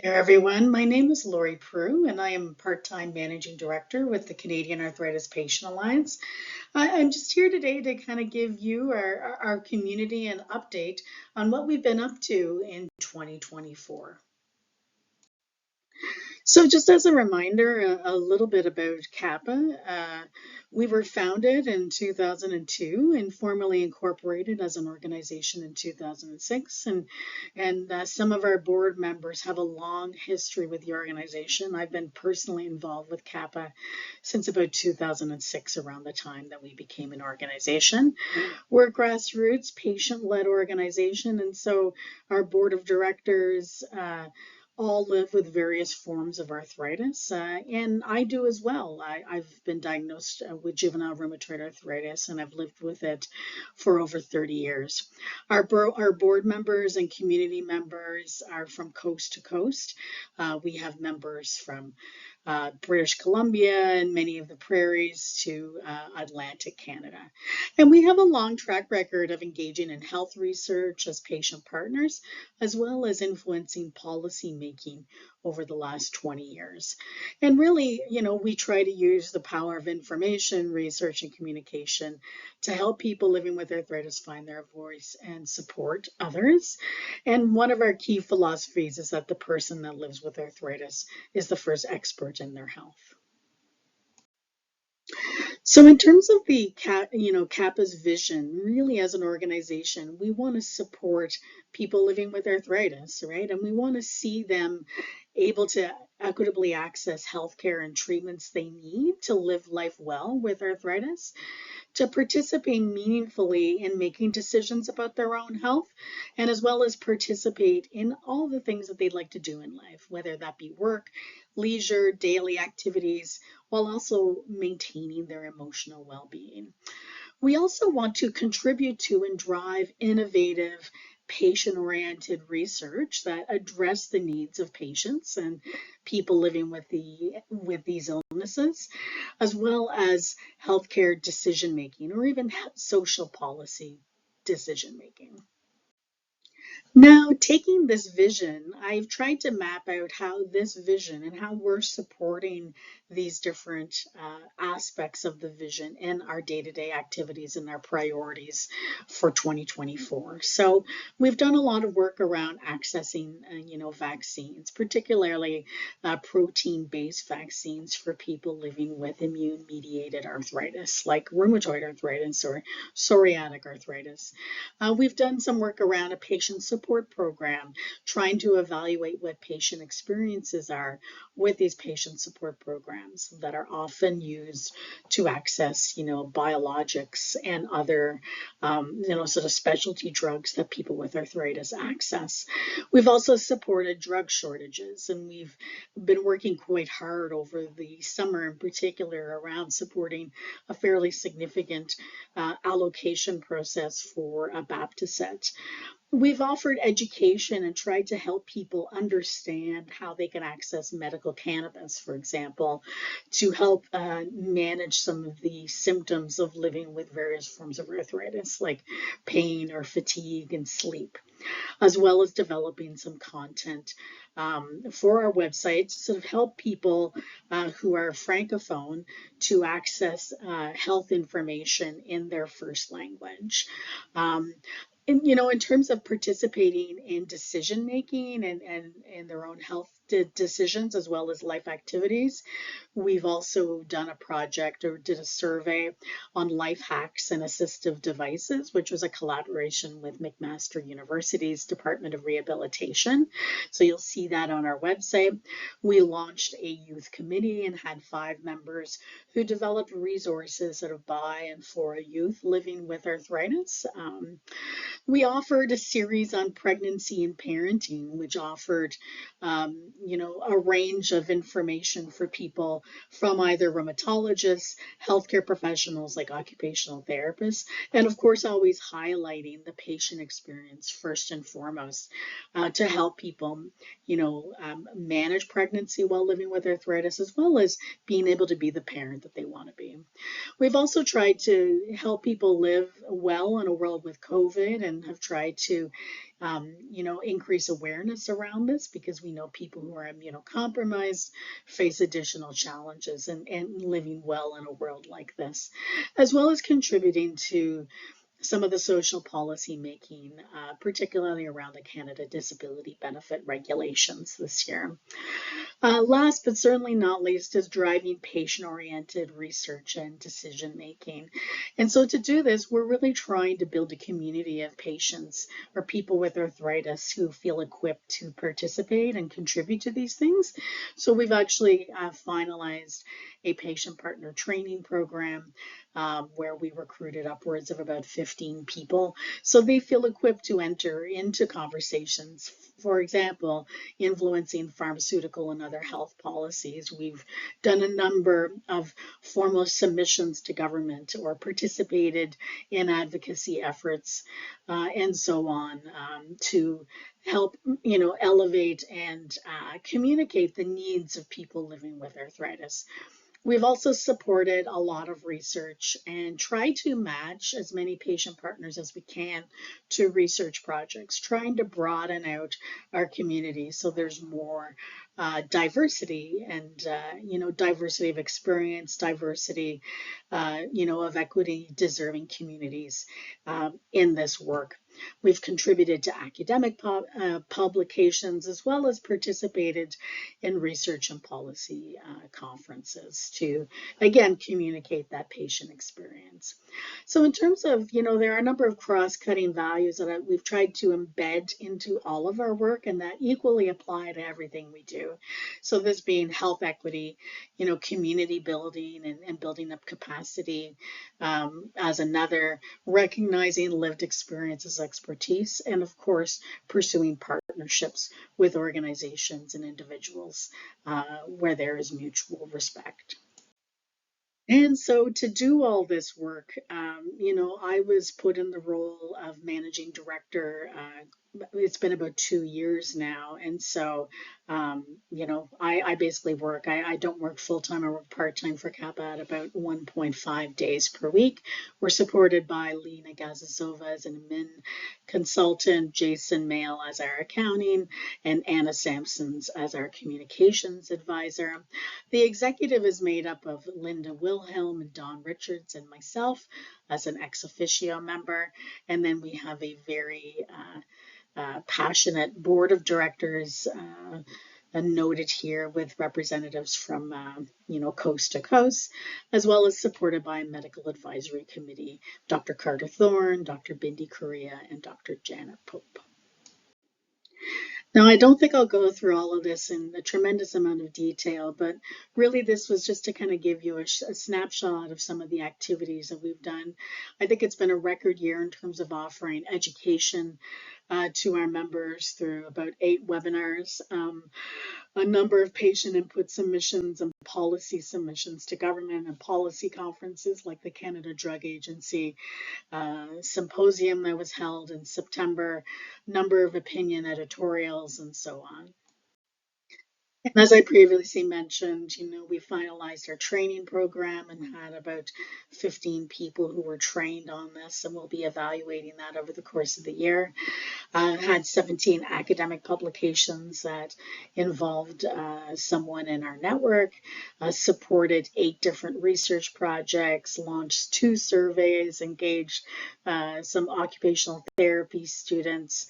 There, everyone. My name is Laurie Proulx, and I am part-time managing director with the Canadian Arthritis Patient Alliance. I'm just here today to kind of give you, our community, an update on what we've been up to in 2024. So just as a reminder, a little bit about CAPA. We were founded in 2002 and formally incorporated as an organization in 2006. And some of our board members have a long history with the organization. I've been personally involved with CAPA since about 2006, around the time that we became an organization. We're a grassroots, patient-led organization, and so our board of directors all live with various forms of arthritis, and I do as well. I've been diagnosed with juvenile rheumatoid arthritis, and I've lived with it for over 30 years. Our board members and community members are from coast to coast. We have members from British Columbia and many of the prairies to Atlantic Canada. And we have a long track record of engaging in health research as patient partners, as well as influencing policy making over the last 20 years. And really, we try to use the power of information, research, and communication to help people living with arthritis find their voice and support others. And one of our key philosophies is that the person that lives with arthritis is the first expert in their health. So in terms of the CAPA's vision, really as an organization, we want to support people living with arthritis, right? And we want to see them able to equitably access healthcare and treatments they need to live life well with arthritis, to participate meaningfully in making decisions about their own health, and as well as participate in all the things that they'd like to do in life, whether that be work, leisure, daily activities, while also maintaining their emotional well-being. We also want to contribute to and drive innovative patient-oriented research that address the needs of patients and people living with these illnesses, as well as healthcare decision making or even social policy decision making. Now, taking this vision, I've tried to map out how this vision and how we're supporting these different aspects of the vision in our day-to-day activities and our priorities for 2024. So we've done a lot of work around accessing, vaccines, particularly protein-based vaccines for people living with immune-mediated arthritis, like rheumatoid arthritis or psoriatic arthritis. We've done some work around a patient support program, trying to evaluate what patient experiences are with these patient support programs that are often used to access, biologics and other, sort of specialty drugs that people with arthritis access. We've also supported drug shortages, and we've been working quite hard over the summer in particular around supporting a fairly significant allocation process for a Baptisette. We've offered education and tried to help people understand how they can access medical cannabis, for example, to help manage some of the symptoms of living with various forms of arthritis, like pain or fatigue and sleep, as well as developing some content for our website to sort of help people who are francophone to access health information in their first language. In terms of participating in decision making and their own health decisions as well as life activities, we've also done a project or did a survey on life hacks and assistive devices, which was a collaboration with McMaster University's Department of Rehabilitation. So you'll see that on our website. We launched a youth committee and had 5 members who developed resources sort of by and for youth living with arthritis. We offered a series on pregnancy and parenting, which offered, a range of information for people from either rheumatologists, healthcare professionals like occupational therapists, and of course, always highlighting the patient experience first and foremost to help people, manage pregnancy while living with arthritis, as well as being able to be the parent that they want to be. We've also tried to help people live well in a world with COVID and have tried to, increase awareness around this, because we know people who are immunocompromised face additional challenges and living well in a world like this, as well as contributing to some of the social policy making, particularly around the Canada Disability Benefit regulations this year. Last but certainly not least is driving patient-oriented research and decision making. And so to do this, we're really trying to build a community of patients or people with arthritis who feel equipped to participate and contribute to these things. So we've actually finalized a patient partner training program where we recruited upwards of about 15 people. So they feel equipped to enter into conversations, for example, influencing pharmaceutical and other health policies. We've done a number of formal submissions to government or participated in advocacy efforts and so on to help, elevate and communicate the needs of people living with arthritis. We've also supported a lot of research and tried to match as many patient partners as we can to research projects, trying to broaden out our community so there's more diversity and, diversity of experience, diversity, of equity deserving communities in this work. We've contributed to academic publications as well as participated in research and policy conferences to, again, communicate that patient experience. So in terms of, there are a number of cross-cutting values that we've tried to embed into all of our work and that equally apply to everything we do. So this being health equity, community building and building up capacity as another, recognizing lived experiences, expertise, and of course, pursuing partnerships with organizations and individuals where there is mutual respect. And so to do all this work, I was put in the role of managing director. It's been about 2 years now. And so, I basically work, I don't work full time, I work part time for CAPA at about 1.5 days per week. We're supported by Lena Gazazova as an admin consultant, Jason Mail as our accounting, and Anna Sampsons as our communications advisor. The executive is made up of Linda Wilhelm and Don Richards and myself as an ex officio member. And then we have a very passionate board of directors noted here with representatives from, coast to coast, as well as supported by a medical advisory committee, Dr. Carter Thorne, Dr. Bindi Korea, and Dr. Janet Pope. Now, I don't think I'll go through all of this in a tremendous amount of detail, but really this was just to kind of give you a snapshot of some of the activities that we've done. I think it's been a record year in terms of offering education to our members through about 8 webinars, a number of patient input submissions and policy submissions to government and policy conferences like the Canada Drug Agency symposium that was held in September, number of opinion editorials, and so on. And as I previously mentioned, we finalized our training program and had about 15 people who were trained on this, and we'll be evaluating that over the course of the year. Had 17 academic publications that involved someone in our network, supported 8 different research projects, launched 2 surveys, engaged some occupational therapy students.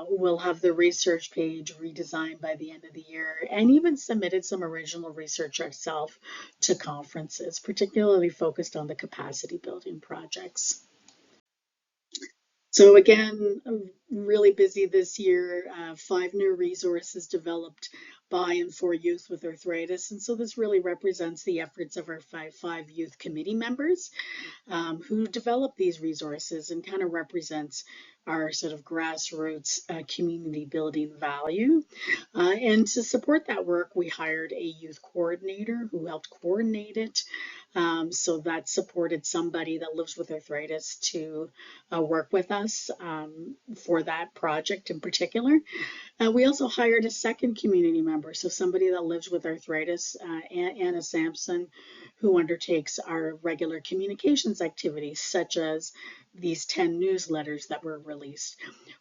We'll have the research page redesigned by the end of the year, and even submitted some original research ourselves to conferences, particularly focused on the capacity building projects. So again, really busy this year, 5 new resources developed by and for youth with arthritis. And so this really represents the efforts of our five youth committee members who developed these resources and kind of represents our sort of grassroots community building value. And to support that work, we hired a youth coordinator who helped coordinate it. So that supported somebody that lives with arthritis to work with us for that project in particular. We also hired a second community member, so somebody that lives with arthritis, Anna Sampson, who undertakes our regular communications activities, such as these 10 newsletters that were released.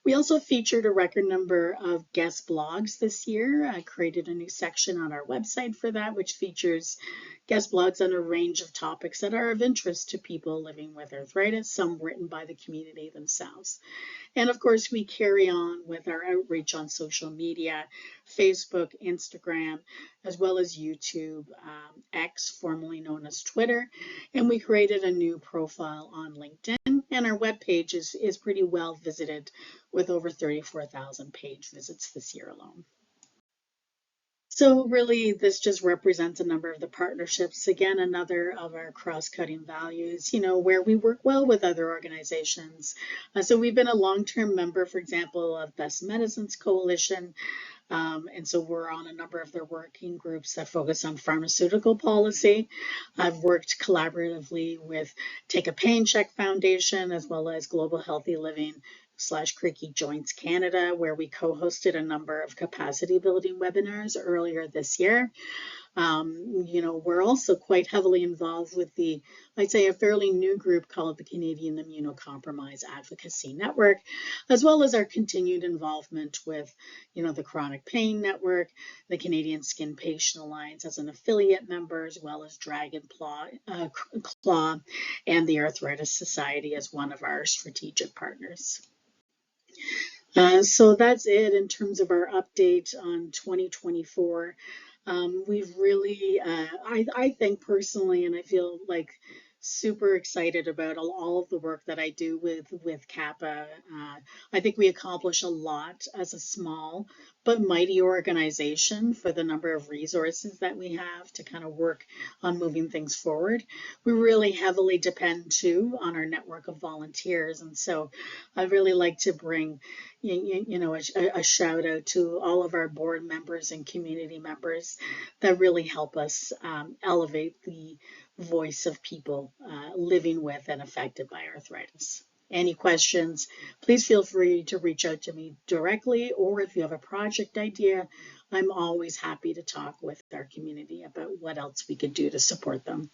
We also featured a record number of guest blogs this year. I created a new section on our website for that, which features guest blogs on a range of topics that are of interest to people living with arthritis, some written by the community themselves. And of course, we carry on with our outreach on social media, Facebook, Instagram, as well as YouTube, X, formerly known as Twitter. And we created a new profile on LinkedIn. And our webpage is pretty well visited with over 34,000 page visits this year alone. So really, this just represents a number of the partnerships. Again, another of our cross-cutting values, where we work well with other organizations. So we've been a long-term member, for example, of Best Medicines Coalition. And so we're on a number of their working groups that focus on pharmaceutical policy. I've worked collaboratively with Take a Pain Check Foundation, as well as Global Healthy Living / Creaky Joints Canada, where we co-hosted a number of capacity building webinars earlier this year. We're also quite heavily involved with I'd say, a fairly new group called the Canadian Immunocompromised Advocacy Network, as well as our continued involvement with, the Chronic Pain Network, the Canadian Skin Patient Alliance as an affiliate member, as well as Dragon Claw, and the Arthritis Society as one of our strategic partners. So that's it in terms of our update on 2024. We've really, I think personally, and I feel like super excited about all of the work that I do with CAPA. I think we accomplish a lot as a small but mighty organization for the number of resources that we have to kind of work on moving things forward. We really heavily depend too on our network of volunteers, and so I'd really like to bring a shout out to all of our board members and community members that really help us elevate the voice of people living with and affected by arthritis. Any questions, please feel free to reach out to me directly, or if you have a project idea, I'm always happy to talk with our community about what else we could do to support them.